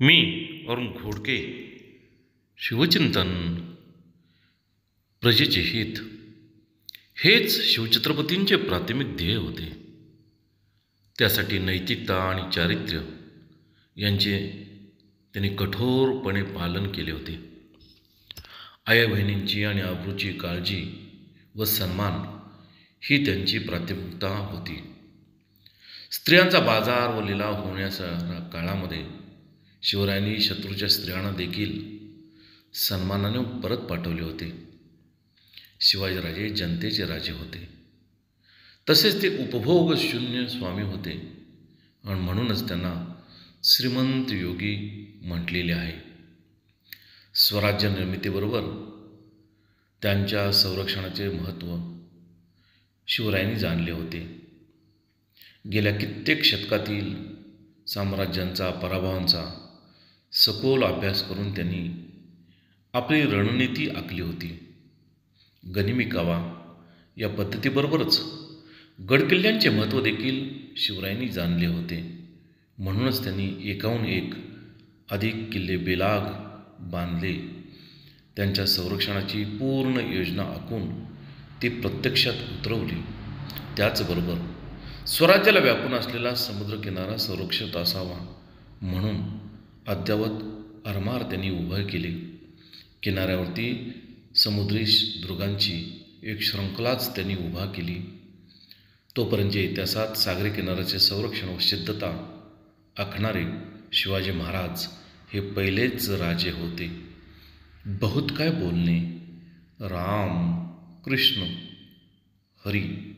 मी अरुण घोडके. शिवचिंतन, प्रजेचे हित हेच शिवछत्रपतींचे प्राथमिक ध्येय होते. त्यासाठी नैतिकता आणि चारित्र्य यांचे त्यांनी कठोरपणे पालन केले होते. आया बहिणींची आणि आबरूची काळजी व सन्मान ही त्यांची प्राथमिकता होती. स्त्रियांचा बाजार व लिलाव होण्याच्या काळामध्ये शिवरायांनी शत्रूच्या स्त्रियांना देखील सन्मानाने परत पाठवले होते. शिवाजीराजे जनतेचे राजे होते, तसेच ते उपभोग शून्य स्वामी होते आणि म्हणूनच त्यांना श्रीमंत योगी म्हटलेले आहे. स्वराज्य निर्मितीबरोबर त्यांच्या संरक्षणाचे महत्त्व शिवरायांनी जाणले होते. गेल्या कित्येक शतकातील साम्राज्यांचा पराभवांचा सखोल अभ्यास करून त्यांनी आपली रणनीती आखली होती. गनिमी कावा या पद्धतीबरोबरच गडकिल्ल्यांचे महत्त्व देखील शिवरायांनी जाणले होते. म्हणूनच त्यांनी एकाहून एक अधिक किल्ले बेलाग बांधले. त्यांच्या संरक्षणाची पूर्ण योजना आखून ती प्रत्यक्षात उतरवली. त्याचबरोबर स्वराज्याला व्यापून असलेला समुद्रकिनारा सुरक्षित असावा म्हणून अद्ययावत आरमार त्यांनी उभे केले. किनाऱ्यावरती समुद्री दुर्गांची एक शृंखलाच त्यांनी उभा केली. तोपर्यंतच्या इतिहासात सागरी किनाऱ्याचे संरक्षण व सिद्धता आखणारे शिवाजी महाराज हे पहिलेच राजे होते. बहुत काय बोलणे. राम, कृष्ण, हरी